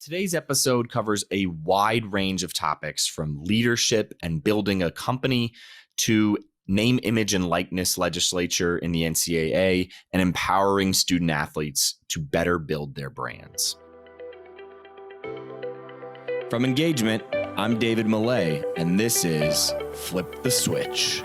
Today's episode covers a wide range of topics from leadership and building a company to name, image, and likeness legislature in the NCAA and empowering student athletes to better build their brands. From Engagement, I'm David Millay, and this is Flip the Switch.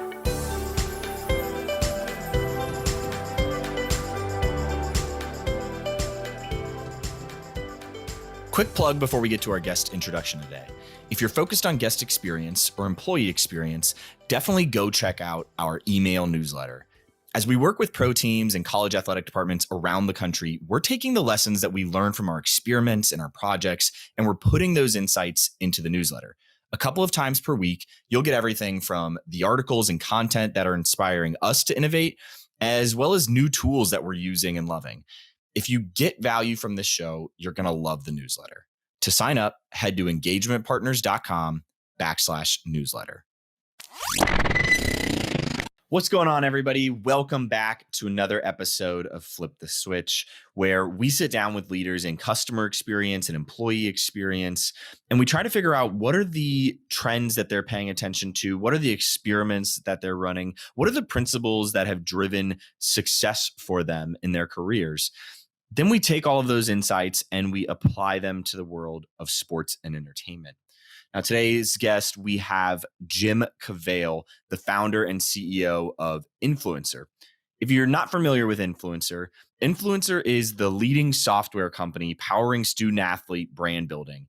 Quick plug before we get to our guest introduction today. If you're focused on guest experience or employee experience, definitely go check out our email newsletter. As we work with pro teams and college athletic departments around the country, we're taking the lessons that we learn from our experiments and our projects, and we're putting those insights into the newsletter. A couple of times per week, you'll get everything from the articles and content that are inspiring us to innovate, as well as new tools that we're using and loving. If you get value from this show, you're going to love the newsletter. To sign up, head to engagementpartners.com/newsletter. What's going on, everybody? Welcome back to another episode of Flip the Switch, where we sit down with leaders in customer experience and employee experience, and we try to figure out what are the trends that they're paying attention to, what are the experiments that they're running, what are the principles that have driven success for them in their careers. Then we take all of those insights and we apply them to the world of sports and entertainment. Now, today's guest, we have Jim Cavale, the founder and CEO of INFLCR. If you're not familiar with INFLCR, INFLCR is the leading software company powering student athlete brand building.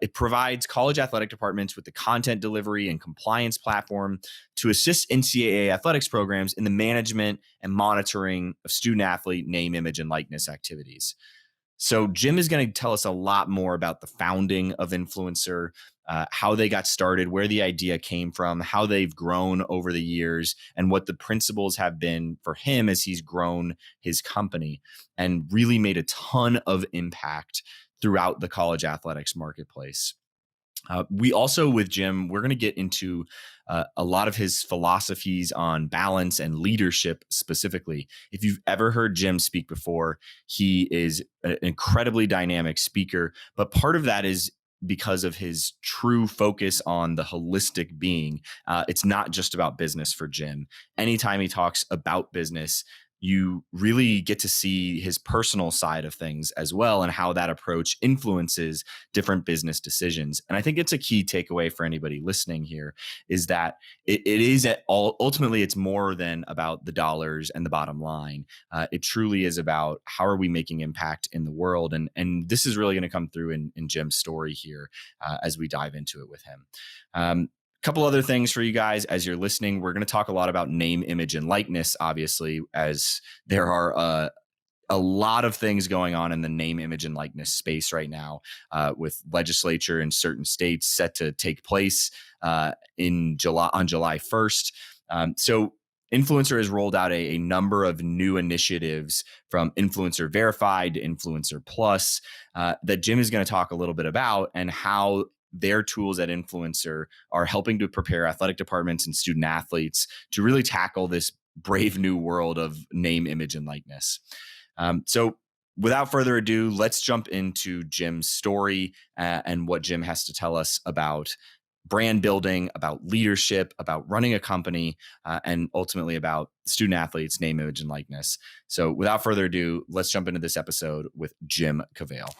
It provides college athletic departments with the content delivery and compliance platform to assist NCAA athletics programs in the management and monitoring of student athlete name, image, and likeness activities. So Jim is going to tell us a lot more about the founding of INFLCR, how they got started, where the idea came from, how they've grown over the years, and what the principles have been for him as he's grown his company and really made a ton of impact throughout the college athletics marketplace. We also, with Jim, we're going to get into a lot of his philosophies on balance and leadership specifically. If you've ever heard Jim speak before, he is an incredibly dynamic speaker, but part of that is because of his true focus on the holistic being. It's not just about business for Jim. Anytime he talks about business, you really get to see his personal side of things as well and how that approach influences different business decisions. And I think it's a key takeaway for anybody listening here is that it is ultimately it's more than about the dollars and the bottom line. It truly is about how are we making impact in the world. And this is really going to come through in Jim's story here as we dive into it with him. Couple other things for you guys as you're listening. We're going to talk a lot about name, image, and likeness, obviously, as there are a lot of things going on in the name, image, and likeness space right now with legislature in certain states set to take place on July 1st. So INFLCR has rolled out a number of new initiatives from INFLCR Verified to INFLCR Plus that Jim is going to talk a little bit about and how their tools at INFLCR are helping to prepare athletic departments and student athletes to really tackle this brave new world of name, image, and likeness. So without further ado, let's jump into Jim's story and what Jim has to tell us about brand building, about leadership, about running a company, and ultimately about student athletes, name, image, and likeness. So without further ado, let's jump into this episode with Jim Cavale.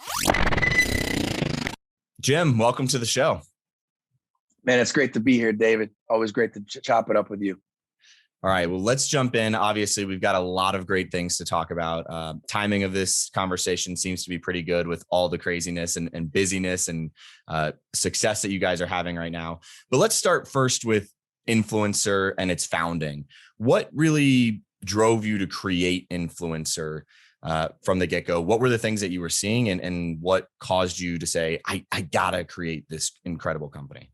Jim, welcome to the show. Man, it's great to be here, David. Always great to chop it up with you. All right, well, let's jump in. Obviously, we've got a lot of great things to talk about. Timing of this conversation seems to be pretty good with all the craziness and busyness and success that you guys are having right now. But let's start first with INFLCR and its founding. What really drove you to create INFLCR from the get-go? What were the things that you were seeing and what caused you to say, I gotta create this incredible company?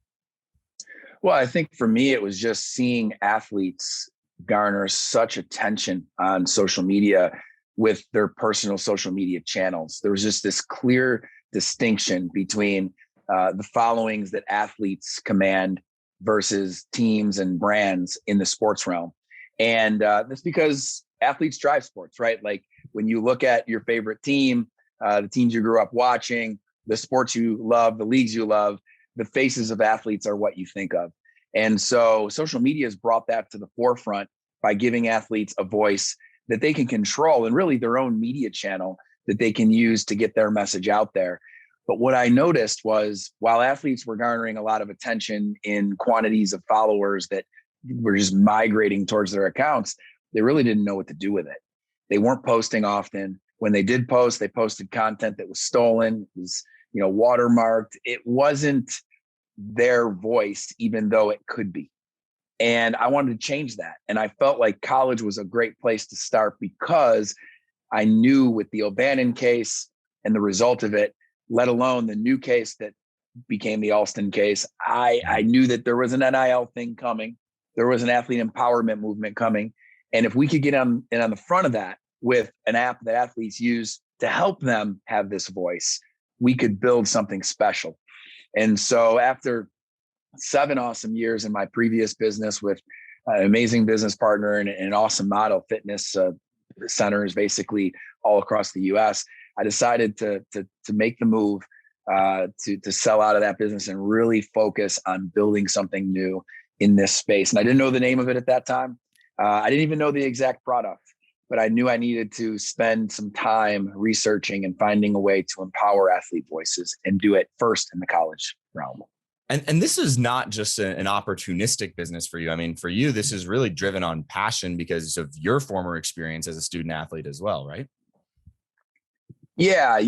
Well, I think for me, it was just seeing athletes garner such attention on social media with their personal social media channels. There was just this clear distinction between the followings that athletes command versus teams and brands in the sports realm. And that's because athletes drive sports, right? Like when you look at your favorite team, the teams you grew up watching, the sports you love, the leagues you love, the faces of athletes are what you think of. And so social media has brought that to the forefront by giving athletes a voice that they can control and really their own media channel that they can use to get their message out there. But what I noticed was while athletes were garnering a lot of attention in quantities of followers that were just migrating towards their accounts, they really didn't know what to do with it. They weren't posting often. When they did post, they posted content that was stolen, it was, watermarked. It wasn't their voice, even though it could be. And I wanted to change that. And I felt like college was a great place to start because I knew with the O'Bannon case and the result of it, let alone the new case that became the Alston case, I knew that there was an NIL thing coming. There was an athlete empowerment movement coming. And if we could get on the front of that with an app that athletes use to help them have this voice, we could build something special. And so after 7 awesome years in my previous business with an amazing business partner and an awesome model fitness centers basically all across the US, I decided to make the move to sell out of that business and really focus on building something new in this space. And I didn't know the name of it at that time. I didn't even know the exact product, but I knew I needed to spend some time researching and finding a way to empower athlete voices and do it first in the college realm. And this is not just an opportunistic business for you. I mean, for you, this is really driven on passion because of your former experience as a student athlete as well, right? Yeah,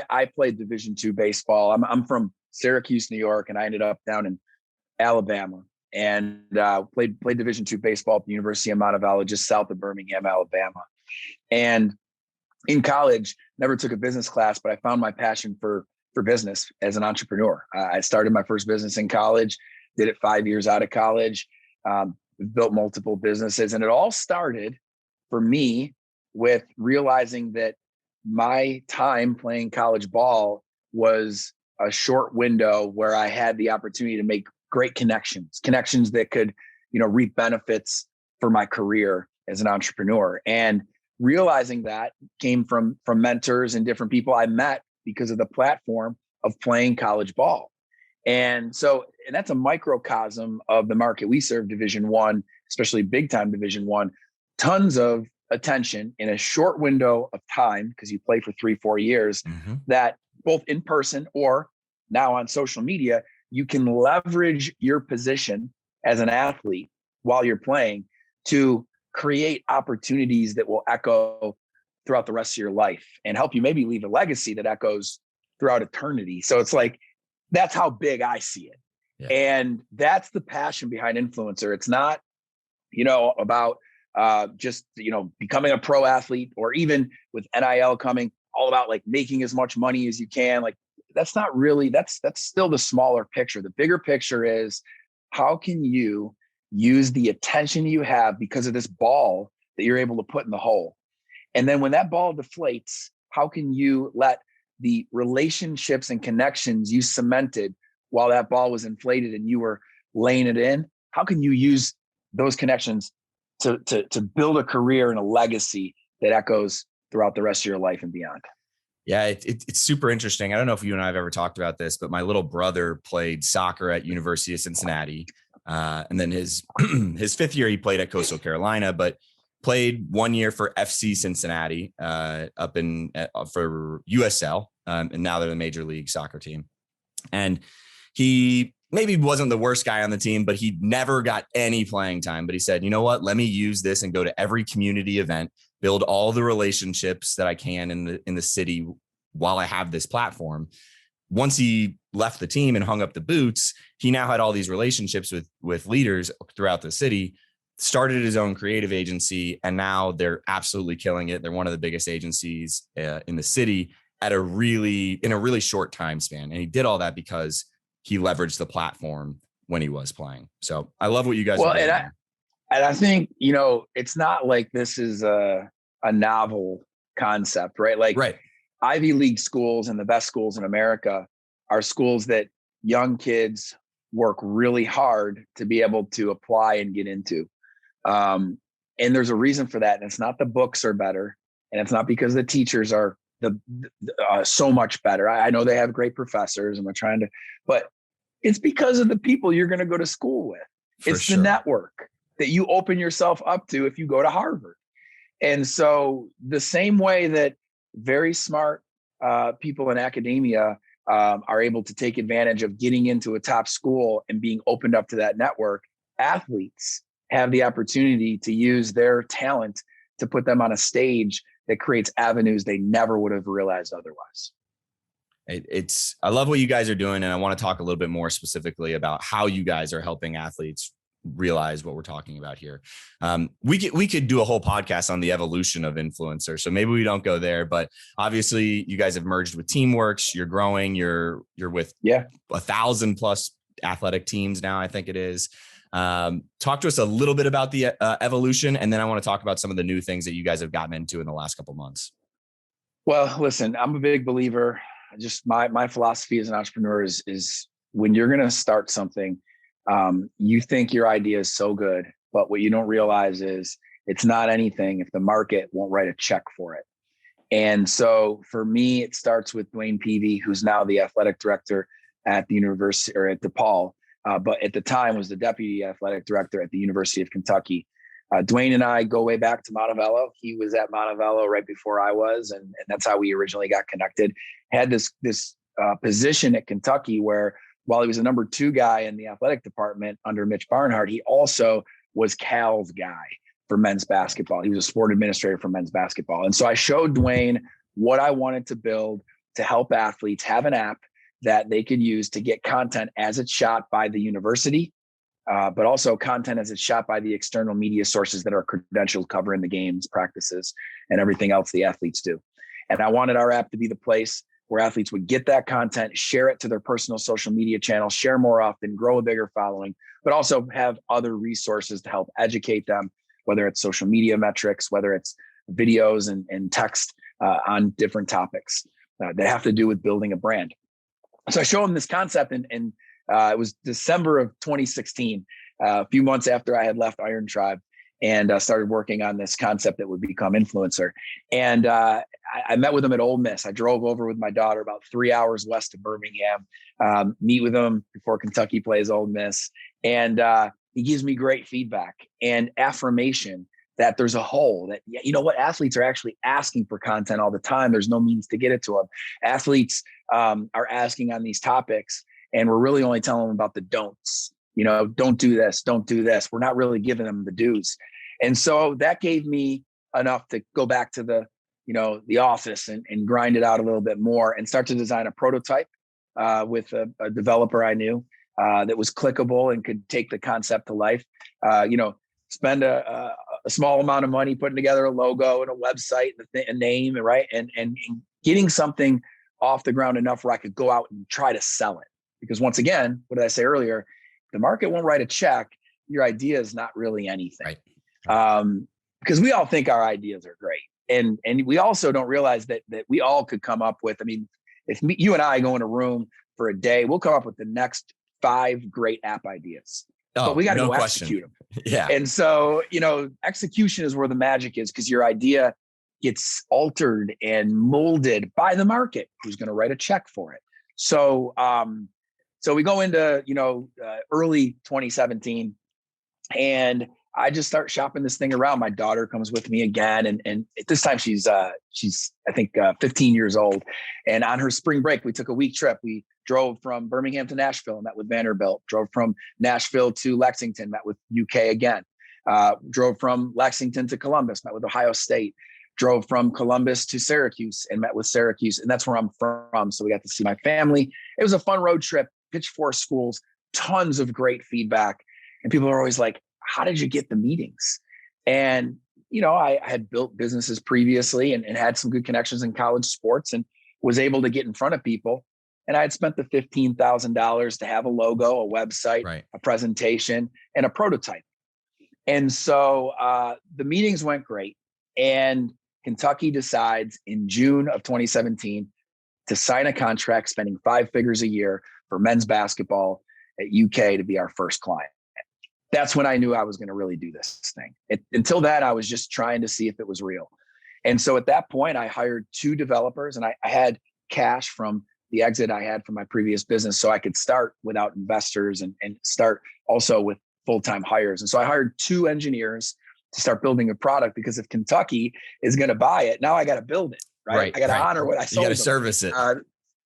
I played Division II baseball. I'm from Syracuse, New York, and I ended up down in Alabama and played Division II baseball at the University of Montevallo, just south of Birmingham, Alabama. And in college, never took a business class, but I found my passion for business as an entrepreneur. I started my first business in college, did it 5 years out of college, built multiple businesses. And it all started for me with realizing that my time playing college ball was a short window where I had the opportunity to make great connections that could, reap benefits for my career as an entrepreneur. And realizing that came from mentors and different people I met because of the platform of playing college ball. And that's a microcosm of the market we serve, Division I, especially big time Division I, tons of attention in a short window of time, because you play for 3-4 years, that both in person or now on social media, you can leverage your position as an athlete while you're playing to create opportunities that will echo throughout the rest of your life and help you maybe leave a legacy that echoes throughout eternity. So it's like, that's how big I see it. Yeah. And that's the passion behind Influencer. It's not, about just, becoming a pro athlete, or even with NIL coming, all about like making as much money as you can. Like, that's not really, that's still the smaller picture. The bigger picture is, how can you use the attention you have because of this ball that you're able to put in the hole? And then when that ball deflates, how can you let the relationships and connections you cemented while that ball was inflated and you were laying it in, how can you use those connections to build a career and a legacy that echoes throughout the rest of your life and beyond? Yeah, it's super interesting. I don't know if you and I have ever talked about this, but my little brother played soccer at University of Cincinnati. And then his 5th year, he played at Coastal Carolina, but played 1 year for FC Cincinnati up in for USL. And now they're the major league soccer team. And he maybe wasn't the worst guy on the team, but he never got any playing time. But he said, you know what, let me use this and go to every community event, build all the relationships that I can in the city while I have this platform. Once he left the team and hung up the boots, he now had all these relationships with leaders throughout the city, started his own creative agency, and now they're absolutely killing it. They're one of the biggest agencies in the city in a really short time span. And he did all that because he leveraged the platform when he was playing. So I love what you guys are doing. And I think, it's not like this is a novel concept, right? Like, right. Ivy League schools and the best schools in America are schools that young kids work really hard to be able to apply and get into. And there's a reason for that. And it's not the books are better. And it's not because the teachers are so much better. I know they have great professors and they're trying to, but it's because of the people you're going to go to school with. For It's the sure. network that you open yourself up to if you go to Harvard. And so the same way that very smart people in academia are able to take advantage of getting into a top school and being opened up to that network, athletes have the opportunity to use their talent to put them on a stage that creates avenues they never would have realized otherwise. I love what you guys are doing. And I want to talk a little bit more specifically about how you guys are helping athletes realize what we're talking about here. We could do a whole podcast on the evolution of influencers. So maybe we don't go there, but obviously you guys have merged with Teamworks. You're growing. You're with 1,000+ athletic teams now, I think it is. Talk to us a little bit about the evolution. And then I want to talk about some of the new things that you guys have gotten into in the last couple of months. Well, listen, I'm a big believer. Just my philosophy as an entrepreneur is when you're going to start something, you think your idea is so good, but what you don't realize is it's not anything if the market won't write a check for it. And so for me, it starts with Dwayne Peavy, who's now the athletic director at the university or at DePaul, but at the time was the deputy athletic director at the University of Kentucky. Dwayne and I go way back to Montevallo. He was at Montevallo right before I was, and that's how we originally got connected. Had this position at Kentucky where while he was the number 2 guy in the athletic department under Mitch Barnhart, he also was Cal's guy for men's basketball. He was a sport administrator for men's basketball. And so I showed Dwayne what I wanted to build to help athletes have an app that they could use to get content as it's shot by the university, but also content as it's shot by the external media sources that are credentialed covering the games, practices, and everything else the athletes do. And I wanted our app to be the place where athletes would get that content, share it to their personal social media channels, share more often, grow a bigger following, but also have other resources to help educate them, whether it's social media metrics, whether it's videos and text on different topics that have to do with building a brand. So I show them this concept, and it was December of 2016, a few months after I had left Iron Tribe, and started working on this concept that would become Influencer. And I met with him at Ole Miss. I drove over with my daughter about 3 hours west of Birmingham, meet with him before Kentucky plays Ole Miss. And he gives me great feedback and affirmation that there's a hole, that, you know what, athletes are actually asking for content all the time. There's no means to get it to them. Athletes are asking on these topics, and we're really only telling them about the don'ts. You know, don't do this, don't do this. We're not really giving them the do's. And so that gave me enough to go back to the office and grind it out a little bit more and start to design a prototype with a developer I knew that was clickable and could take the concept to life. Spend a small amount of money putting together a logo and a website and a name, right? And getting something off the ground enough where I could go out and try to sell it. Because once again, what did I say earlier? The market won't write a check. Your idea is not really anything. Right. Because we all think our ideas are great. And we also don't realize that we all could come up with, I mean, if you and I go in a room for a day, we'll come up with the next 5 great app ideas. But we got to go execute them. Yeah. And so, execution is where the magic is, because your idea gets altered and molded by the market, who's going to write a check for it. So, so we go into, early 2017, and I just start shopping this thing around. My daughter comes with me again. And at this time she's I think 15 years old. And on her spring break, we took a week trip. We drove from Birmingham to Nashville and met with Vanderbilt, drove from Nashville to Lexington, met with UK again, drove from Lexington to Columbus, met with Ohio State, drove from Columbus to Syracuse and met with Syracuse. And that's where I'm from. So we got to see my family. It was a fun road trip, pitched 4 schools, tons of great feedback. And people are always like, how did you get the meetings? And, I had built businesses previously and had some good connections in college sports and was able to get in front of people. And I had spent the $15,000 to have a logo, a website, right, a presentation, and a prototype. And so the meetings went great. And Kentucky decides in June of 2017 to sign a contract spending 5 figures a year for men's basketball at UK to be our first client. That's when I knew I was going to really do this thing. Until then, I was just trying to see if it was real. And so at that point, I hired 2 developers, and I had cash from the exit I had from my previous business, so I could start without investors and start also with full-time hires. And so I hired 2 engineers to start building a product, because if Kentucky is going to buy it, now I got to build it, right? I got to honor what I sold. You got to service it.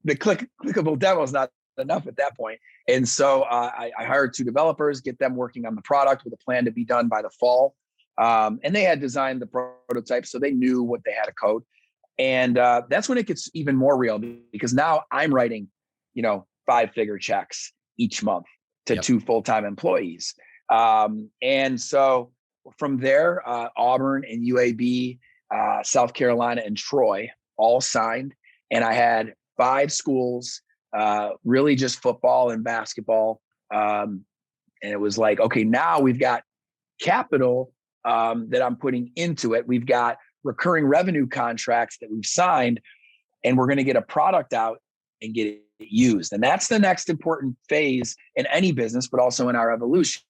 The clickable demo is not enough at that point. And so I hired 2 developers, get them working on the product with a plan to be done by the fall. And they had designed the prototype, so they knew what they had to code. And that's when it gets even more real, because now I'm writing, 5-figure checks each month to 2 full-time employees. And so from there, Auburn and UAB, South Carolina and Troy all signed. And I had 5 schools, really just football and basketball. And it was like, okay, now we've got capital that I'm putting into it. We've got recurring revenue contracts that we've signed, and we're going to get a product out and get it used. And that's the next important phase in any business, but also in our evolution.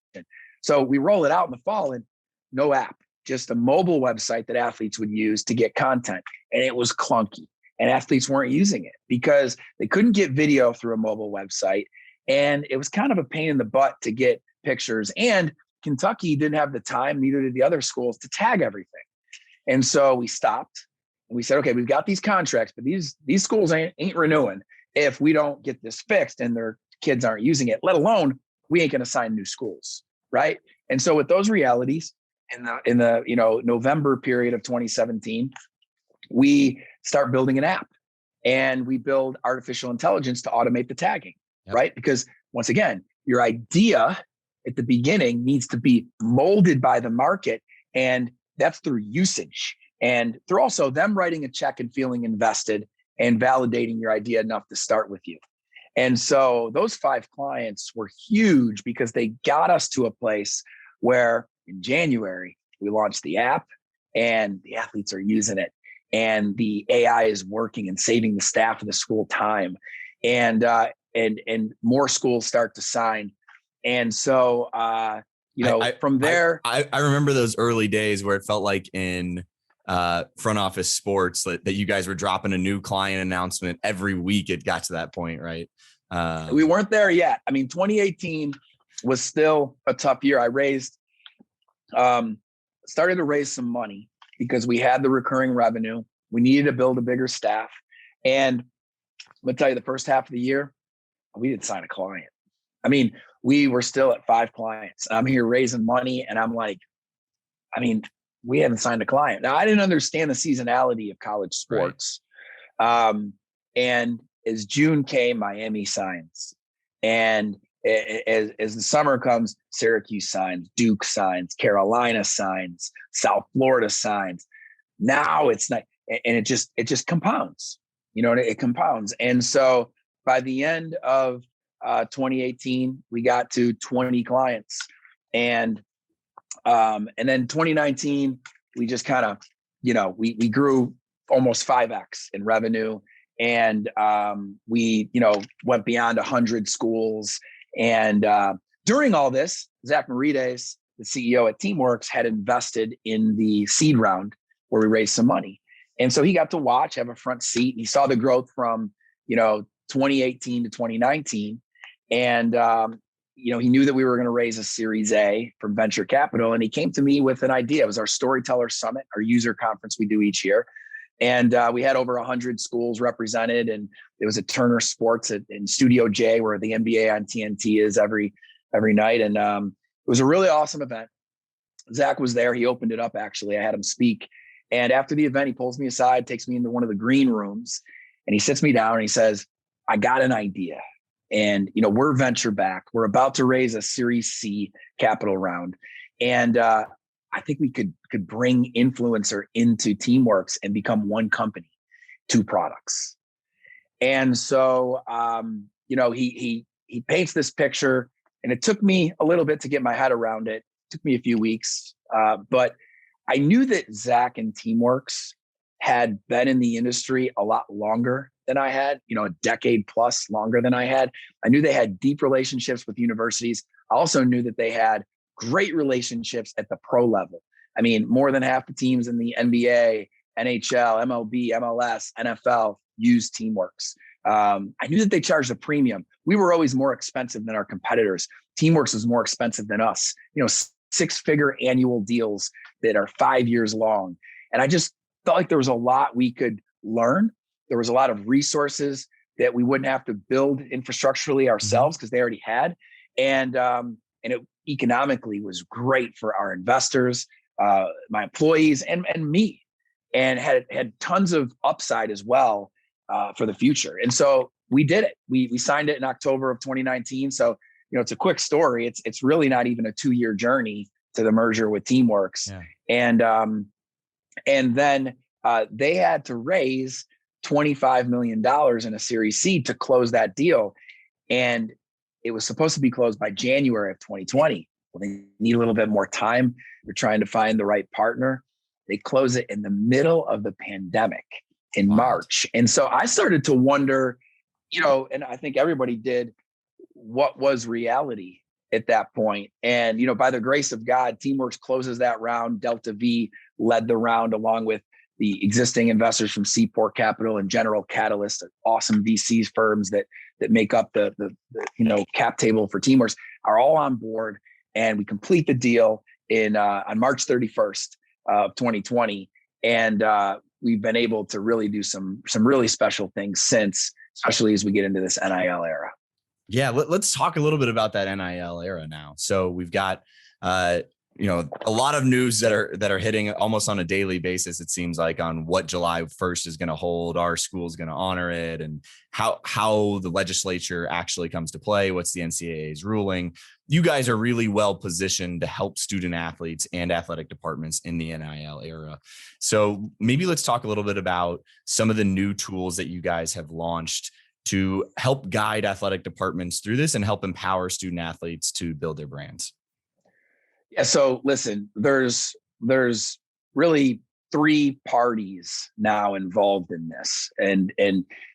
So we roll it out in the fall, and no app, just a mobile website that athletes would use to get content. And it was clunky, and athletes weren't using it because they couldn't get video through a mobile website. And it was kind of a pain in the butt to get pictures. And Kentucky didn't have the time, neither did the other schools, to tag everything. And so we stopped and we said, okay, we've got these contracts, but these schools ain't renewing if we don't get this fixed and their kids aren't using it, let alone we ain't going to sign new schools. Right. And so with those realities in the November period of 2017, we start building an app, and we build artificial intelligence to automate the tagging. Yep. Right. Because once again, your idea at the beginning needs to be molded by the market, and that's through usage and through also them writing a check and feeling invested and validating your idea enough to start with you. And so those 5 clients were huge, because they got us to a place where in January, we launched the app and the athletes are using it, and the AI is working and saving the staff of the school time, and more schools start to sign. And so, from there, I remember those early days where it felt like in front office sports that you guys were dropping a new client announcement every week. It got to that point, right? We weren't there yet. I mean, 2018 was still a tough year. I started to raise some money because we had the recurring revenue. We needed to build a bigger staff. And I'm going to tell you, the first half of the year, we didn't sign a client. I mean, we were still at 5 clients. I'm here raising money, and I'm like, we haven't signed a client. Now, I didn't understand the seasonality of college sports. Right. And as June came, Miami signs. And as the summer comes, Syracuse signs, Duke signs, Carolina signs, South Florida signs. Now it's not, and it just compounds, it compounds. And so by the end of 2018, we got to 20 clients, and then 2019, we just kind of, we grew almost 5x in revenue, and we, went beyond 100 schools. And during all this, Zach Marides, the CEO at Teamworks, had invested in the seed round where we raised some money. And so he got to watch, have a front seat, and he saw the growth from, 2018 to 2019. And, he knew that we were going to raise a Series A from venture capital. And he came to me with an idea. It was our Storyteller Summit, our user conference we do each year. And we had over 100 schools represented. And it was at Turner Sports in Studio J, where the NBA on TNT is every night. And it was a really awesome event. Zach was there. He opened it up, actually. I had him speak. And after the event, he pulls me aside, takes me into one of the green rooms, and he sits me down and he says, I got an idea. And, we're venture backed. We're about to raise a Series C capital round. And I think we could bring influencer into Teamworks and become one company, 2 products. And so, he paints this picture, and it took me a little bit to get my head around it. It took me a few weeks, but I knew that Zach and Teamworks had been in the industry a lot longer than I had, a decade plus longer than I had. I knew they had deep relationships with universities. I also knew that they had great relationships at the pro level. I mean, more than half the teams in the NBA NHL, MLB, MLS, NFL use Teamworks. I knew that they charged a premium. We were always more expensive than our competitors. Teamworks was more expensive than us. 6-figure annual deals that are 5 years long. And I just felt like there was a lot we could learn. There was a lot of resources that we wouldn't have to build infrastructurally ourselves because they already had. And it economically was great for our investors, my employees, and me, and had tons of upside as well for the future. And so we did it. We signed it in October of 2019. So it's a quick story. It's really not even a 2-year journey to the merger with Teamworks. Yeah. And then they had to raise $25 million in a Series C to close that deal. And it was supposed to be closed by January of 2020. Well, they need a little bit more time. They're trying to find the right partner. They close it in the middle of the pandemic in March. And so I started to wonder, and I think everybody did, what was reality at that point? And, by the grace of God, Teamworks closes that round. Delta V led the round along with the existing investors from Seaport Capital and General Catalyst, awesome VCs firms that make up the cap table for Teamworks, are all on board. And we complete the deal on March 31st of 2020. And we've been able to really do some really special things since, especially as we get into this NIL era. Yeah, let's talk a little bit about that NIL era now. So we've got a lot of news that are hitting almost on a daily basis, it seems like, on what July 1st is going to hold, our school is going to honor it, and how the legislature actually comes to play, what's the NCAA's ruling. You guys are really well positioned to help student athletes and athletic departments in the NIL era. So maybe let's talk a little bit about some of the new tools that you guys have launched to help guide athletic departments through this and help empower student athletes to build their brands. Yeah. So listen, there's really 3 parties now involved in this. And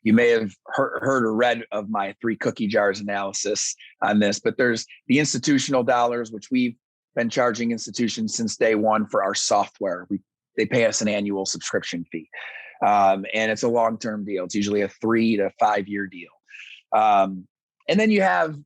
you may have heard or read of my 3 cookie jars analysis on this, but there's the institutional dollars, which we've been charging institutions since day one for our software. They pay us an annual subscription fee. And it's a long-term deal. It's usually a 3 to 5 year deal. And then you have,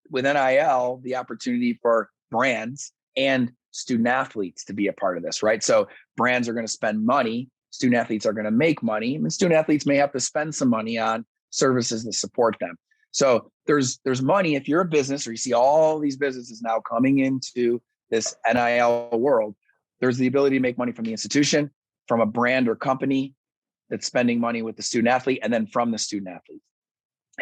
with NIL, the opportunity for brands and student athletes to be a part of this, right? So brands are going to spend money, student athletes are going to make money, and student athletes may have to spend some money on services that support them. So there's money if you're a business, or you see all these businesses now coming into this NIL world. There's the ability to make money from the institution, from a brand or company that's spending money with the student athlete, and then from the student athlete.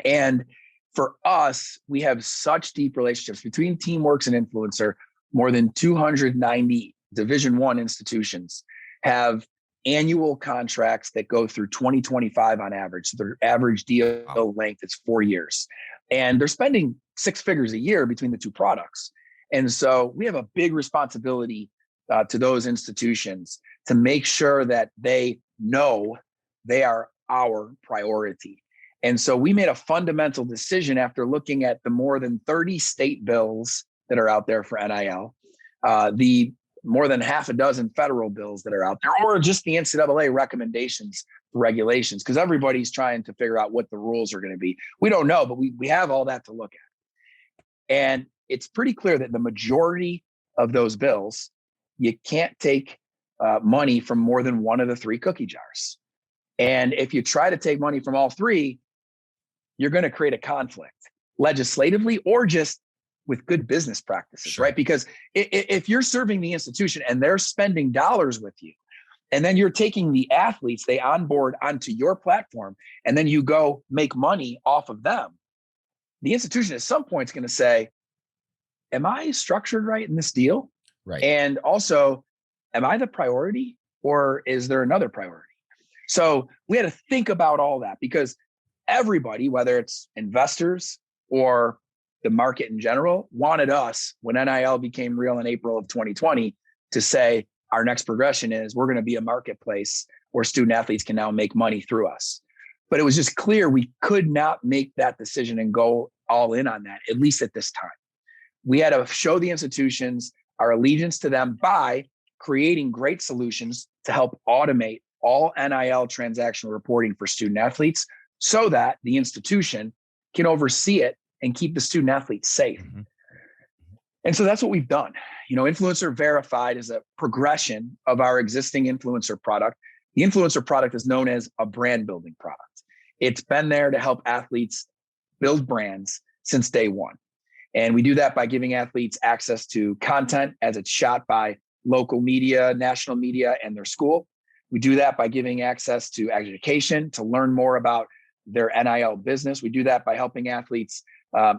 And for us, we have such deep relationships between Teamworks and Influencer. More than 290 Division I institutions have annual contracts that go through 2025 on average. So their average deal length is 4 years. And they're spending 6 figures a year between the 2 products. And so we have a big responsibility to those institutions to make sure that they know they are our priority. And so we made a fundamental decision after looking at the more than 30 state bills that are out there for NIL, the more than half a dozen federal bills that are out there, or just the NCAA recommendations, regulations, because everybody's trying to figure out what the rules are going to be. We don't know, but we have all that to look at. And it's pretty clear that the majority of those bills, you can't take money from more than one of the 3 cookie jars. And if you try to take money from all 3, you're going to create a conflict legislatively or just with good business practices, sure. Right? Because if you're serving the institution and they're spending dollars with you, and then you're taking the athletes they onboard onto your platform, and then you go make money off of them, the institution at some point is going to say, am I structured right in this deal? Right. And also, am I the priority, or is there another priority? So we had to think about all that, because everybody, whether it's investors or the market in general, wanted us, when NIL became real in April of 2020, to say our next progression is we're going to be a marketplace where student athletes can now make money through us. But it was just clear we could not make that decision and go all in on that, at least at this time. We had to show the institutions our allegiance to them by creating great solutions to help automate all NIL transactional reporting for student athletes so that the institution can oversee it and keep the student athletes safe. Mm-hmm. And so that's what we've done. Influencer Verified is a progression of our existing influencer product. The influencer product is known as a brand building product. It's been there to help athletes build brands since day one. And we do that by giving athletes access to content as it's shot by local media, national media, and their school. We do that by giving access to education to learn more about their NIL business. We do that by helping athletes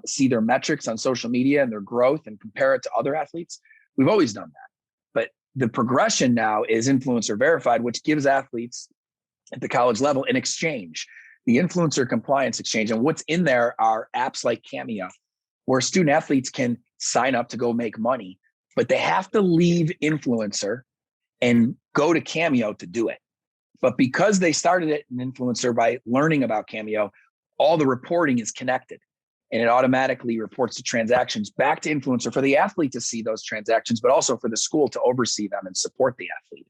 see their metrics on social media and their growth and compare it to other athletes. We've always done that. But the progression now is Influencer Verified, which gives athletes at the college level an exchange, the Influencer Compliance Exchange. And what's in there are apps like Cameo, where student athletes can sign up to go make money, but they have to leave Influencer and go to Cameo to do it. But because they started it in Influencer by learning about Cameo, all the reporting is connected. And it automatically reports the transactions back to Influencer for the athlete to see those transactions, but also for the school to oversee them and support the athlete.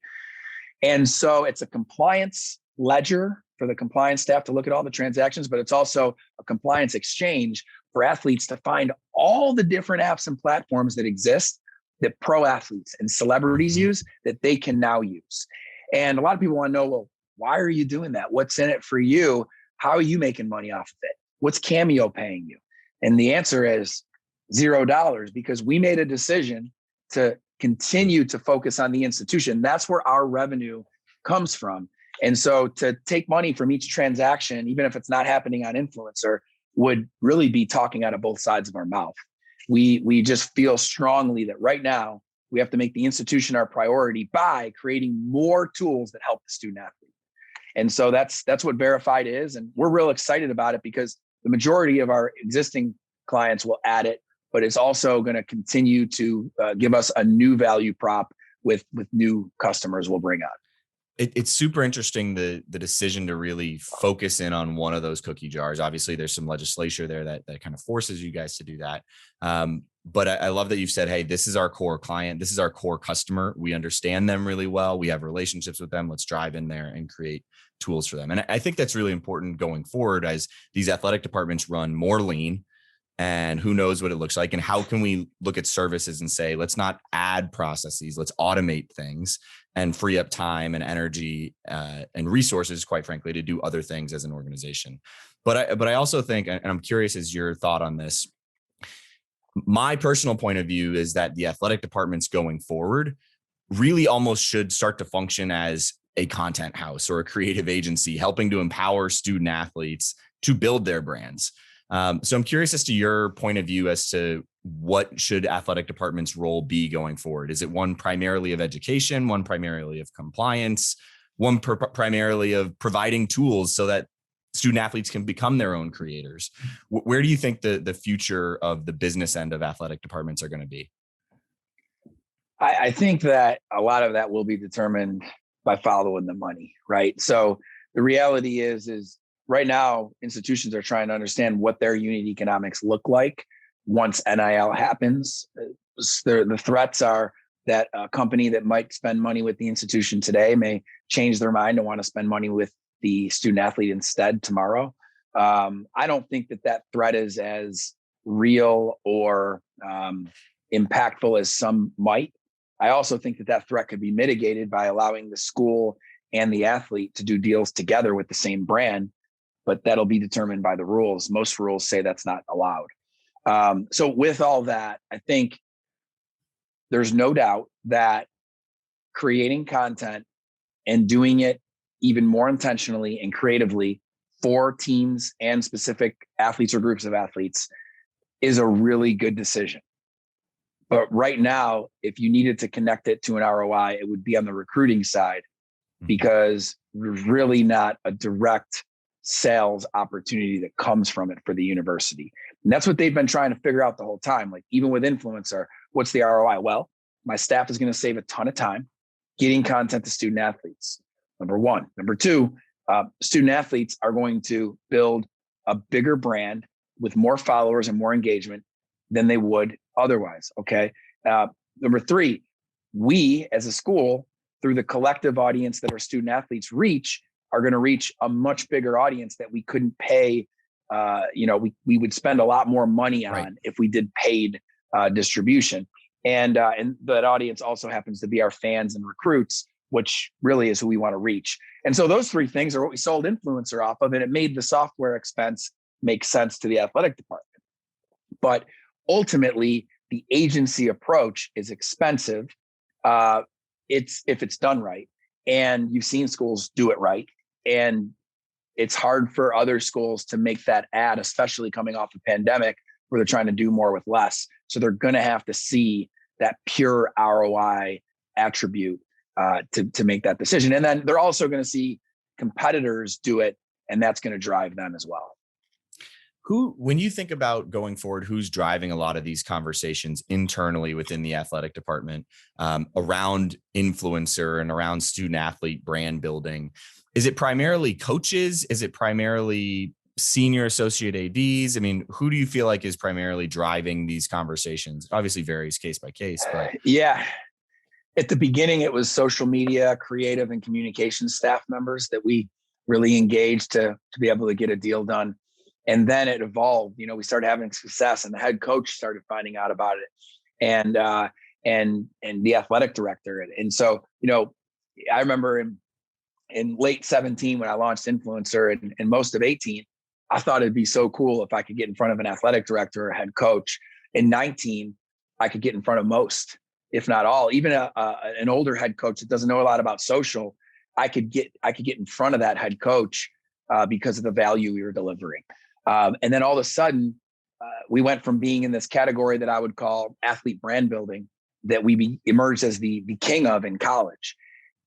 And so it's a compliance ledger for the compliance staff to look at all the transactions, but it's also a compliance exchange for athletes to find all the different apps and platforms that exist that pro athletes and celebrities use that they can now use. And a lot of people want to know, well, why are you doing that? What's in it for you? How are you making money off of it? What's Cameo paying you? And the answer is $0, because we made a decision to continue to focus on the institution. That's where our revenue comes from. And so to take money from each transaction, even if it's not happening on Influencer, would really be talking out of both sides of our mouth. We just feel strongly that right now we have to make the institution our priority by creating more tools that help the student athlete. And so that's what Verified is. And we're real excited about it because the majority of our existing clients will add it, but it's also going to continue to give us a new value prop with new customers we'll bring on. It's super interesting, the decision to really focus in on one of those cookie jars. Obviously, there's some legislation there that kind of forces you guys to do that. But I love that you've said, hey, this is our core client. This is our core customer. We understand them really well. We have relationships with them. Let's drive in there and create tools for them. And I think that's really important going forward as these athletic departments run more lean. And who knows what it looks like, and how can we look at services and say, let's not add processes, let's automate things and free up time and energy and resources, quite frankly, to do other things as an organization. But I also think, and I'm curious as your thought on this, my personal point of view is that the athletic departments going forward really almost should start to function as a content house or a creative agency, helping to empower student athletes to build their brands. So I'm curious as to your point of view as to what should athletic department's role be going forward? Is it one primarily of education, one primarily of compliance, one primarily of providing tools so that student athletes can become their own creators? Where do you think the future of the business end of athletic departments are going to be? I think that a lot of that will be determined by following the money, right? So the reality is right now, institutions are trying to understand what their unit economics look like once NIL happens. The threats are that a company that might spend money with the institution today may change their mind and want to spend money with the student athlete instead tomorrow. I don't think that threat is as real or impactful as some might. I also think that threat could be mitigated by allowing the school and the athlete to do deals together with the same brand, but that'll be determined by the rules. Most rules say that's not allowed. So with all that, I think there's no doubt that creating content and doing it even more intentionally and creatively for teams and specific athletes or groups of athletes is a really good decision. But right now, if you needed to connect it to an ROI, it would be on the recruiting side, because there's really not a direct sales opportunity that comes from it for the university. And that's what they've been trying to figure out the whole time. Like, even with Influencer, what's the ROI? Well, my staff is going to save a ton of time getting content to student athletes. Number one. Number two, student athletes are going to build a bigger brand with more followers and more engagement than they would otherwise. Okay. Number three, we as a school through the collective audience that our student athletes reach, are going to reach a much bigger audience that we couldn't pay. We would spend a lot more money on if we did paid distribution. And that audience also happens to be our fans and recruits, which really is who we want to reach. And so those three things are what we sold Influencer off of, and it made the software expense make sense to the athletic department. But ultimately, the agency approach is expensive. If it's done right, and you've seen schools do it right, and it's hard for other schools to make that add, especially coming off the pandemic where they're trying to do more with less. So they're going to have to see that pure ROI attribute to make that decision. And then they're also going to see competitors do it, and that's going to drive them as well. When you think about going forward, who's driving a lot of these conversations internally within the athletic department around influencer and around student athlete brand building? Is it primarily coaches? Is it primarily senior associate ADs? I mean, who do you feel like is primarily driving these conversations? It obviously varies case by case, but yeah. At the beginning, it was social media, creative, and communication staff members that we really engaged to be able to get a deal done. And then it evolved. We started having success, and the head coach started finding out about it, and the athletic director. And so, I remember in late 17 when I launched Influencer, and most of 18, I thought it'd be so cool if I could get in front of an athletic director or head coach. In 19, I could get in front of most, if not all, even an older head coach that doesn't know a lot about social. I could get in front of that head coach because of the value we were delivering. And then all of a sudden, we went from being in this category that I would call athlete brand building, that we emerged as the king of in college.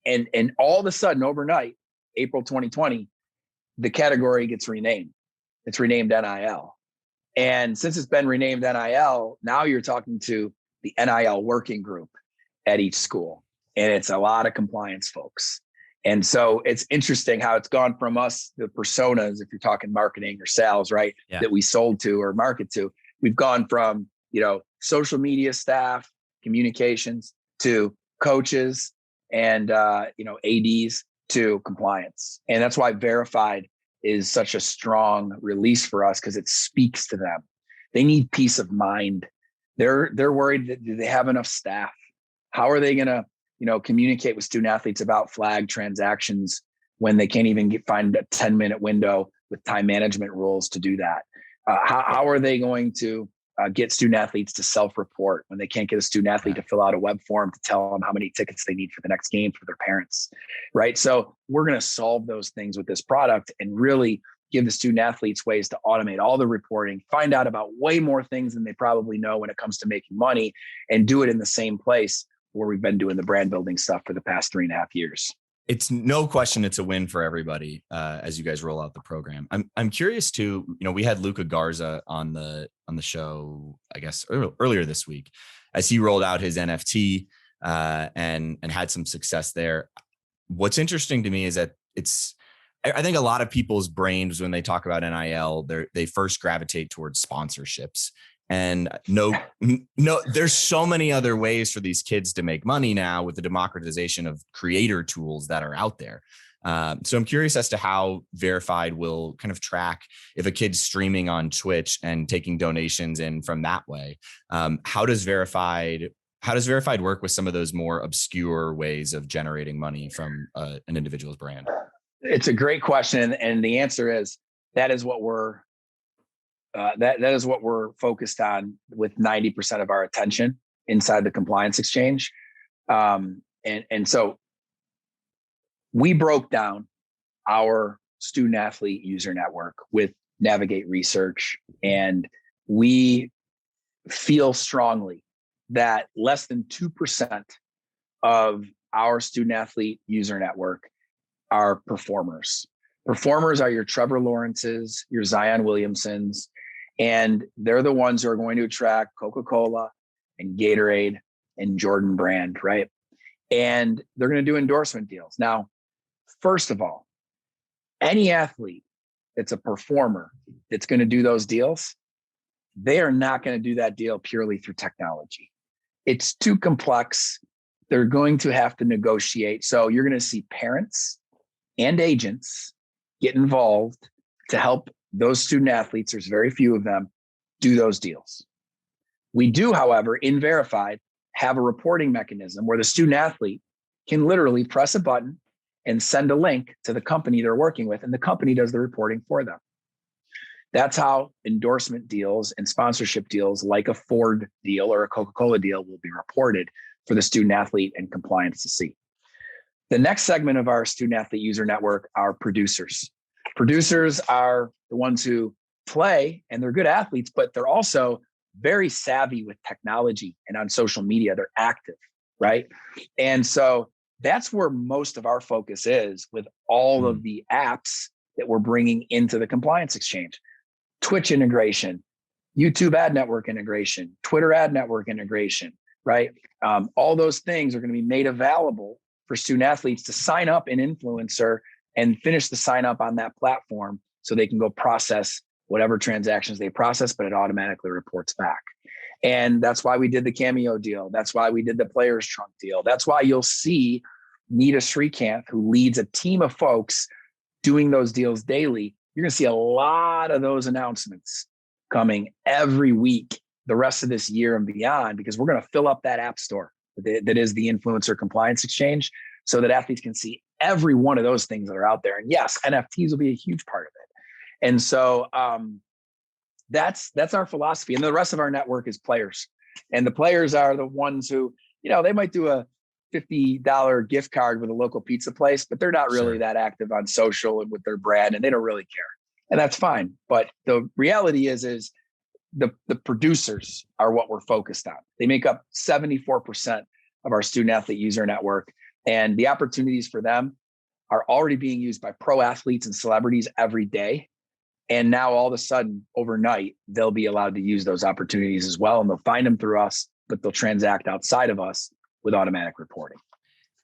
And all of a sudden, overnight, April 2020, the category gets renamed. It's renamed NIL. And since it's been renamed NIL, now you're talking to the NIL working group at each school. And it's a lot of compliance folks. And so it's interesting how it's gone from us, the personas, if you're talking marketing or sales, right, that we sold to or market to. We've gone from, social media staff, communications, to coaches and, ADs, to compliance. And that's why Verified is such a strong release for us, because it speaks to them. They need peace of mind. They're worried that do they have enough staff? How are they going to communicate with student athletes about flag transactions when they can't even find a 10-minute window with time management rules to do that? How are they going to get student athletes to self-report when they can't get a student athlete to fill out a web form to tell them how many tickets they need for the next game for their parents, right? So we're going to solve those things with this product and really give the student athletes ways to automate all the reporting, find out about way more things than they probably know when it comes to making money, and do it in the same place where we've been doing the brand building stuff for the past 3.5 years. It's no question it's a win for everybody as you guys roll out the program. I'm curious too. We had Luca Garza on the show, I guess earlier this week, as he rolled out his NFT and had some success there. What's interesting to me is that I think a lot of people's brains, when they talk about NIL, they first gravitate towards sponsorships. And no, there's so many other ways for these kids to make money now with the democratization of creator tools that are out there. So I'm curious as to how Verified will kind of track if a kid's streaming on Twitch and taking donations in from that way. How does Verified work with some of those more obscure ways of generating money from an individual's brand? It's a great question, and the answer is that is what we're focused on with 90% of our attention inside the compliance exchange. And so we broke down our student athlete user network with Navigate Research, and we feel strongly that less than 2% of our student athlete user network are performers. Performers are your Trevor Lawrences, your Zion Williamsons, and they're the ones who are going to attract Coca-Cola and Gatorade and Jordan Brand, right? And they're going to do endorsement deals. Now, first of all, any athlete that's a performer that's going to do those deals, they are not going to do that deal purely through technology. It's too complex. they're going to have to negotiate. So you're going to see parents and agents get involved to help those student athletes, there's very few of them, do those deals. We do, however, in Verified, have a reporting mechanism where the student athlete can literally press a button and send a link to the company they're working with, and the company does the reporting for them. That's how endorsement deals and sponsorship deals like a Ford deal or a Coca-Cola deal will be reported for the student athlete and compliance to see. The next segment of our student athlete user network are producers. Producers are the ones who play, and they're good athletes, but they're also very savvy with technology and on social media. They're active, right? And so that's where most of our focus is with all of the apps that we're bringing into the compliance exchange. Twitch integration, YouTube ad network integration, Twitter ad network integration, right? All those things are going to be made available for student athletes to sign up in Influencer and finish the sign up on that platform so they can go process whatever transactions they process, but it automatically reports back. And that's why we did the Cameo deal. That's why we did the Players Trunk deal. That's why you'll see Nita Srikanth, who leads a team of folks doing those deals daily. You're going to see a lot of those announcements coming every week, the rest of this year and beyond, because we're going to fill up that app store that is the Influencer Compliance Exchange so that athletes can see every one of those things that are out there. And yes, NFTs will be a huge part of it. And so that's our philosophy. And the rest of our network is players. And the players are the ones who, they might do a $50 gift card with a local pizza place, but they're not really that active on social and with their brand, and they don't really care. And that's fine. But the reality is the producers are what we're focused on. They make up 74% of our student athlete user network. And the opportunities for them are already being used by pro athletes and celebrities every day. And now all of a sudden, overnight, they'll be allowed to use those opportunities as well. And they'll find them through us, but they'll transact outside of us with automatic reporting.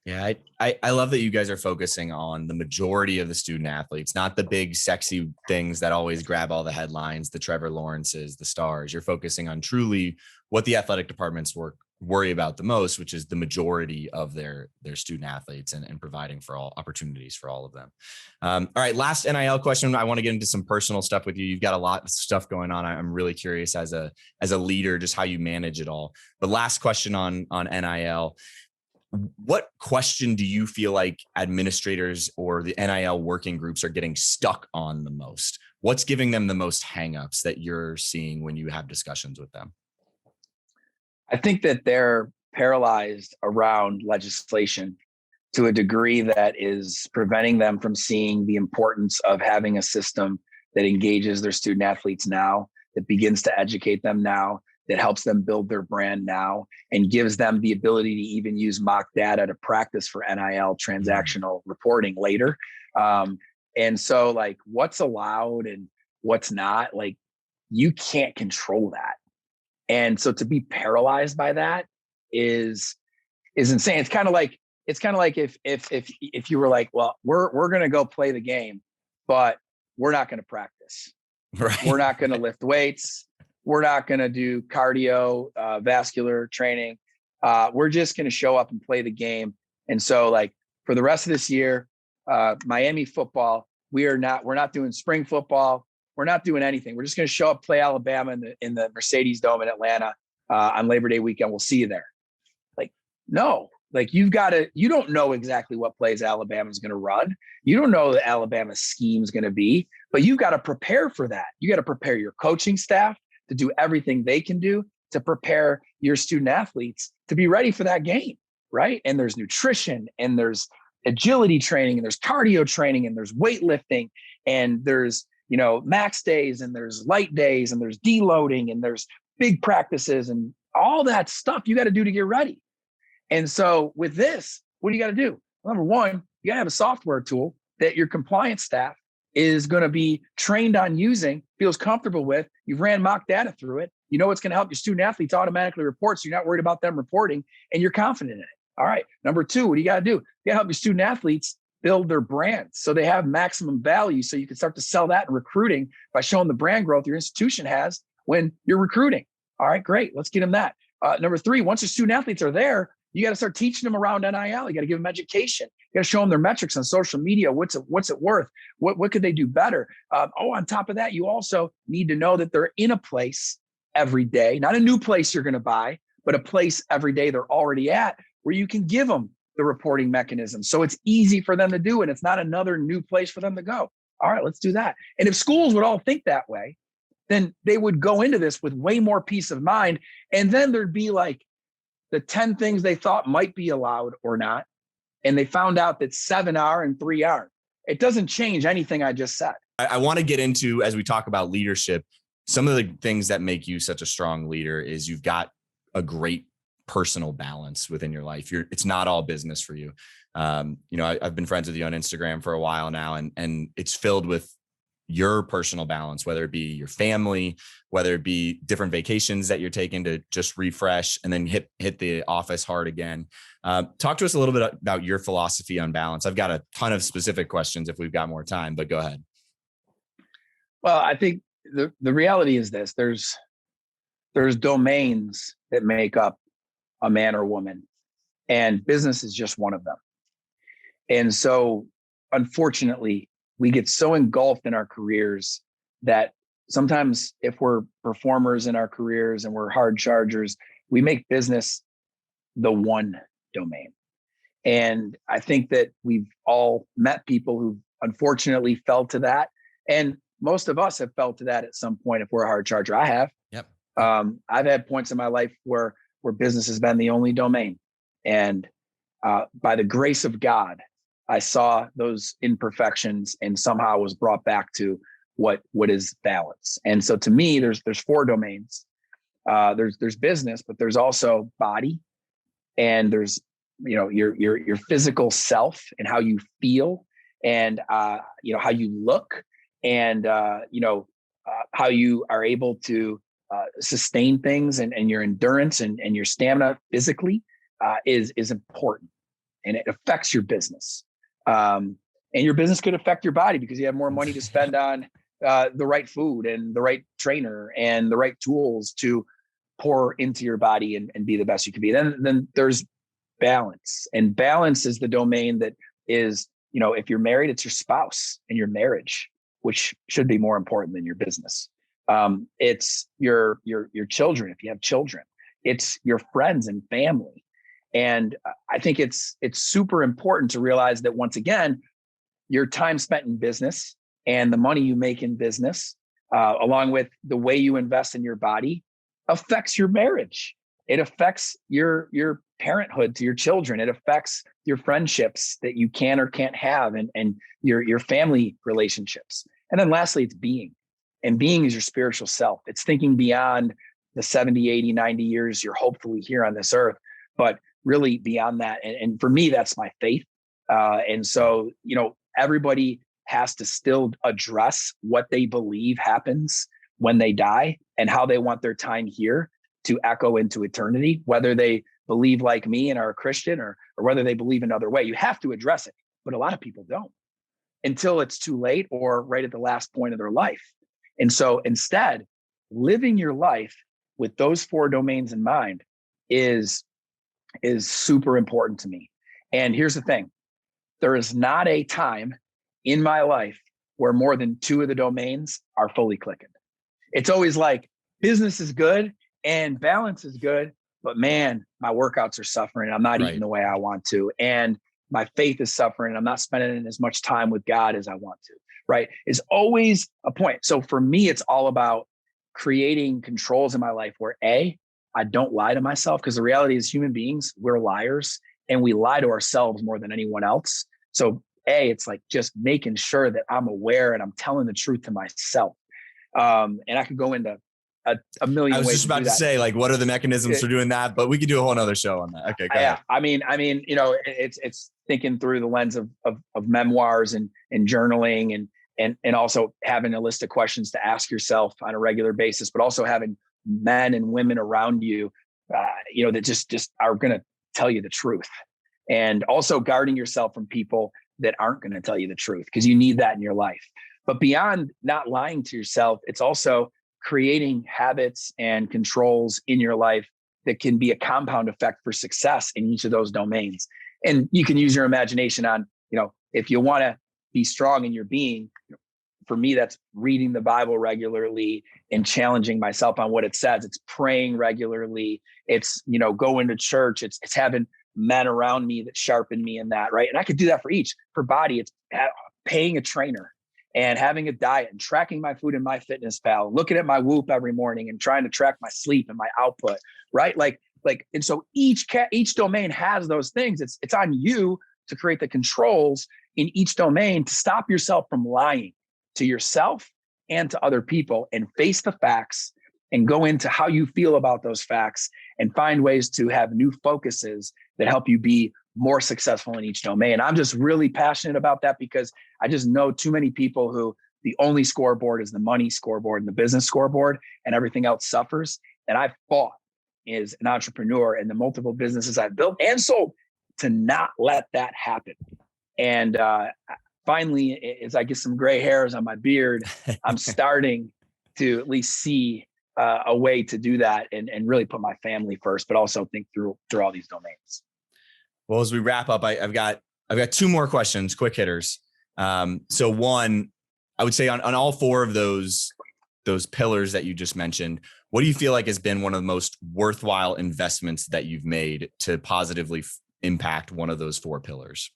Yeah, I love that you guys are focusing on the majority of the student athletes, not the big, sexy things that always grab all the headlines, the Trevor Lawrences, the stars. You're focusing on truly what the athletic departments worry about the most, which is the majority of their student athletes and providing for all opportunities for all of them. All right, last NIL question. I want to get into some personal stuff with you. You've got a lot of stuff going on. I'm really curious as a leader, just how you manage it all. But last question on NIL. What question do you feel like administrators or the NIL working groups are getting stuck on the most? What's giving them the most hangups that you're seeing when you have discussions with them? I think that they're paralyzed around legislation to a degree that is preventing them from seeing the importance of having a system that engages their student athletes now, that begins to educate them now, that helps them build their brand now, and gives them the ability to even use mock data to practice for NIL transactional reporting later. And so like what's allowed and what's not, like you can't control that. And so to be paralyzed by that is insane. It's kind of like if you were like, well, we're going to go play the game, but we're not going to practice. Right. We're not going to lift weights. We're not going to do cardio, vascular training. We're just going to show up and play the game. And so like for the rest of this year, Miami football, we're not doing spring football. We're not doing anything. We're just going to show up, play Alabama in the Mercedes Dome in Atlanta on Labor Day weekend. We'll see you there. Like, no, like you don't know exactly what plays Alabama's going to run. You don't know what Alabama's scheme is going to be, but you've got to prepare for that. You got to prepare your coaching staff to do everything they can do to prepare your student athletes to be ready for that game, right? And there's nutrition, and there's agility training, and there's cardio training, and there's weightlifting, and there's, max days, and there's light days, and there's deloading, and there's big practices, and all that stuff you got to do to get ready. And so with this, what do you got to do? Well, number one, you got to have a software tool that your compliance staff is going to be trained on using, feels comfortable with. You've ran mock data through it. You know it's going to help your student athletes automatically report, so you're not worried about them reporting, and you're confident in it. All right. Number two, what do you got to do? You got to help your student athletes build their brands so they have maximum value, so you can start to sell that in recruiting by showing the brand growth your institution has when you're recruiting. All right, great. Let's get them that. Number three, once your student athletes are there, You got to start teaching them around NIL. You got to give them education. You got to show them their metrics on social media. What's it worth? What could they do better? On top of that, you also need to know that they're in a place every day, not a new place you're going to buy, but a place every day they're already at where you can give them the reporting mechanism. So it's easy for them to do, and it's not another new place for them to go. All right, let's do that. And if schools would all think that way, then they would go into this with way more peace of mind. And then there'd be like the 10 things they thought might be allowed or not. And they found out that 7 are and 3 aren't. It doesn't change anything I just said. I want to get into, as we talk about leadership, some of the things that make you such a strong leader is you've got a great personal balance within your life. It's not all business for you. I've been friends with you on Instagram for a while now, and it's filled with your personal balance, whether it be your family, whether it be different vacations that you're taking to just refresh and then hit the office hard again. Talk to us a little bit about your philosophy on balance. I've got a ton of specific questions if we've got more time, but go ahead. Well, I think the reality is this: there's domains that make up a man or woman, and business is just one of them. And so, unfortunately, we get so engulfed in our careers that sometimes if we're performers in our careers and we're hard chargers, we make business the one domain. And I think that we've all met people who unfortunately fell to that. And most of us have fell to that at some point if we're a hard charger. I have. Yep. I've had points in my life where business has been the only domain. And by the grace of God, I saw those imperfections and somehow was brought back to what is balance. And so to me, there's 4 domains. There's business, but there's also body, and there's your physical self and how you feel, and how you look, and how you are able to sustain things, and your endurance and your stamina physically is important, and it affects your business. And your business could affect your body because you have more money to spend on the right food and the right trainer and the right tools to pour into your body and be the best you can be. Then there's balance, and balance is the domain that is, if you're married, it's your spouse and your marriage, which should be more important than your business. It's your children, if you have children. It's your friends and family. And I think it's super important to realize that, once again, your time spent in business and the money you make in business, along with the way you invest in your body, affects your marriage. It affects your parenthood to your children. It affects your friendships that you can or can't have, and your family relationships. And then lastly, it's being. And being is your spiritual self. It's thinking beyond the 70, 80, 90 years you're hopefully here on this earth, but really beyond that. And for me, that's my faith. And so, everybody has to still address what they believe happens when they die and how they want their time here to echo into eternity, whether they believe like me and are a Christian, or whether they believe another way. You have to address it, but a lot of people don't until it's too late or right at the last point of their life. And so instead, living your life with those 4 domains in mind is super important to me. And here's the thing: there is not a time in my life where more than 2 of the domains are fully clicking. It's always like business is good and balance is good, but man, my workouts are suffering. I'm not eating the way I want to. And my faith is suffering. I'm not spending as much time with God as I want to, right? Is always a point. So for me, it's all about creating controls in my life where I don't lie to myself, because the reality is, human beings, we're liars, and we lie to ourselves more than anyone else. So it's like just making sure that I'm aware and I'm telling the truth to myself. And I could go into a million ways. I was just about to say, like, what are the mechanisms for doing that? But we could do a whole nother show on that. Okay, go ahead. I mean, it's thinking through the lens of memoirs and journaling, and also having a list of questions to ask yourself on a regular basis, but also having men and women around you, that just are going to tell you the truth, and also guarding yourself from people that aren't going to tell you the truth, because you need that in your life. But beyond not lying to yourself, it's also creating habits and controls in your life that can be a compound effect for success in each of those domains. And you can use your imagination on, if you want to be strong in your being, for me, that's reading the Bible regularly and challenging myself on what it says. It's praying regularly. It's, going to church. It's having men around me that sharpen me in that, right? And I could do that for each. For body, it's paying a trainer and having a diet and tracking my food in MyFitnessPal, looking at my Whoop every morning and trying to track my sleep and my output, right? And so each domain has those things. It's on you to create the controls in each domain to stop yourself from lying to yourself and to other people, and face the facts and go into how you feel about those facts and find ways to have new focuses that help you be more successful in each domain. I'm just really passionate about that because I just know too many people who the only scoreboard is the money scoreboard and the business scoreboard, and everything else suffers. And I've fought as an entrepreneur in the multiple businesses I've built and sold to not let that happen. And finally, as I get some gray hairs on my beard, I'm starting to at least see a way to do that and really put my family first, but also think through all these domains. Well, as we wrap up, I've got two more questions, quick hitters. So one, I would say on all four of those pillars that you just mentioned, what do you feel like has been one of the most worthwhile investments that you've made to positively impact one of those four pillars?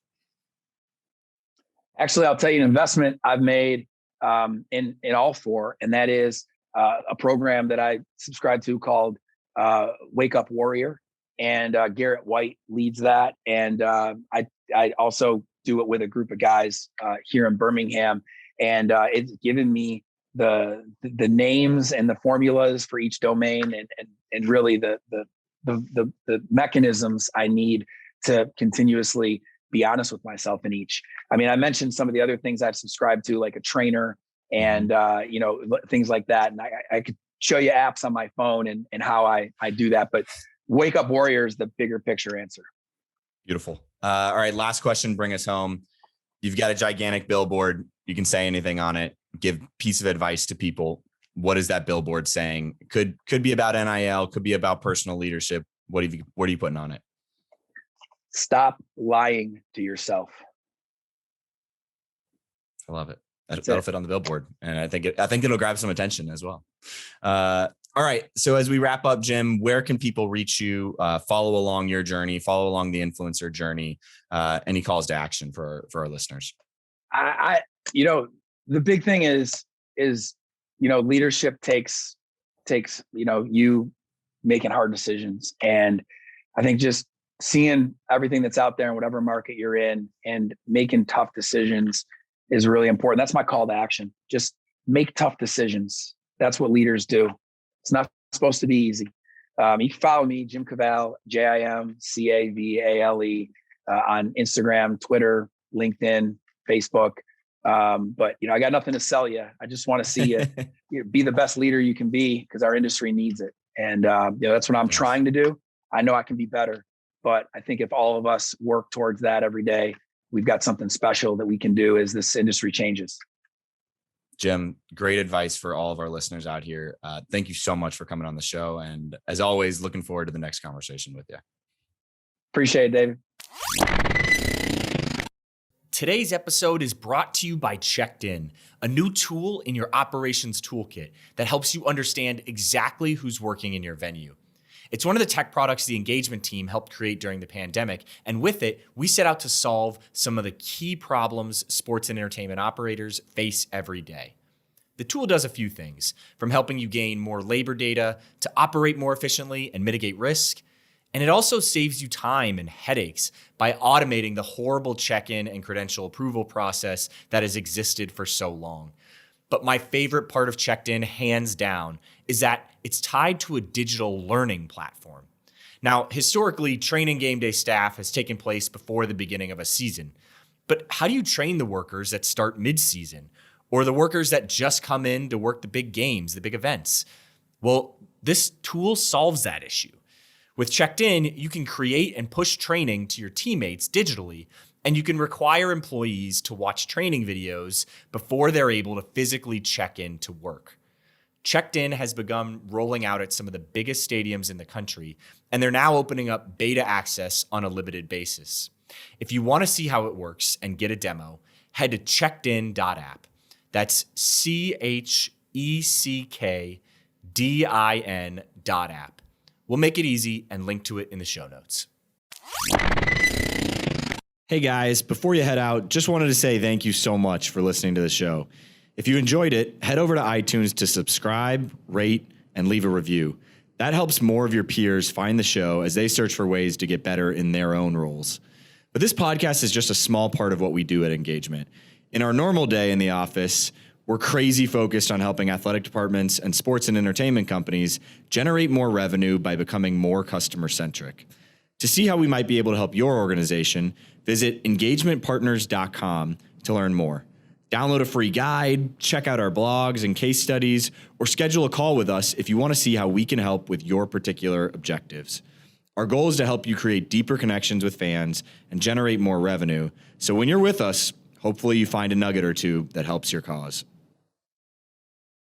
Actually, I'll tell you an investment I've made in all four, and that is a program that I subscribe to called Wake Up Warrior, and Garrett White leads that. And I also do it with a group of guys here in Birmingham, and it's given me the names and the formulas for each domain, and really the mechanisms I need to continuously be honest with myself in each. I mean, I mentioned some of the other things I've subscribed to, like a trainer and, things like that. And I could show you apps on my phone and how I do that, but Wake Up Warrior is the bigger picture answer. Beautiful. All right. Last question. Bring us home. You've got a gigantic billboard. You can say anything on it. Give piece of advice to people. What is that billboard saying? Could be about NIL, could be about personal leadership. What are you putting on it? Stop lying to yourself. I love it. That'll fit on the billboard, and I think it'll grab some attention as well. All right. So as we wrap up, Jim, where can people reach you? Follow along your journey. Follow along the influencer journey. Any calls to action for our listeners? The big thing is leadership takes you making hard decisions, and I think just seeing everything that's out there in whatever market you're in and making tough decisions is really important. That's my call to action. Just make tough decisions. That's what leaders do. It's not supposed to be easy. You can follow me, Jim Cavale, JimCavale, on Instagram, Twitter, LinkedIn, Facebook. But I got nothing to sell you. I just want to see you be the best leader you can be, because our industry needs it. And that's what I'm trying to do. I know I can be better, but I think if all of us work towards that every day, we've got something special that we can do as this industry changes. Jim, great advice for all of our listeners out here. Thank you so much for coming on the show. And as always, looking forward to the next conversation with you. Appreciate it, David. Today's episode is brought to you by Checked In, a new tool in your operations toolkit that helps you understand exactly who's working in your venue. It's one of the tech products the engagement team helped create during the pandemic, and with it, we set out to solve some of the key problems sports and entertainment operators face every day. The tool does a few things, from helping you gain more labor data to operate more efficiently and mitigate risk, and it also saves you time and headaches by automating the horrible check-in and credential approval process that has existed for so long. But my favorite part of Checked In, hands down, is that it's tied to a digital learning platform. Now, historically, training game day staff has taken place before the beginning of a season. But how do you train the workers that start mid-season, or the workers that just come in to work the big games, the big events? Well, this tool solves that issue. With Checked In, you can create and push training to your teammates digitally, and you can require employees to watch training videos before they're able to physically check in to work. Checked In has begun rolling out at some of the biggest stadiums in the country, and they're now opening up beta access on a limited basis. If you want to see how it works and get a demo, head to checkedin.app. That's CHECKDIN.app. We'll make it easy and link to it in the show notes. Hey guys, before you head out, just wanted to say thank you so much for listening to the show. If you enjoyed it, head over to iTunes to subscribe, rate, and leave a review. That helps more of your peers find the show as they search for ways to get better in their own roles. But this podcast is just a small part of what we do at Engagement. In our normal day in the office, we're crazy focused on helping athletic departments and sports and entertainment companies generate more revenue by becoming more customer-centric. To see how we might be able to help your organization, visit engagementpartners.com to learn more. Download a free guide, check out our blogs and case studies, or schedule a call with us if you want to see how we can help with your particular objectives. Our goal is to help you create deeper connections with fans and generate more revenue. So when you're with us, hopefully you find a nugget or two that helps your cause.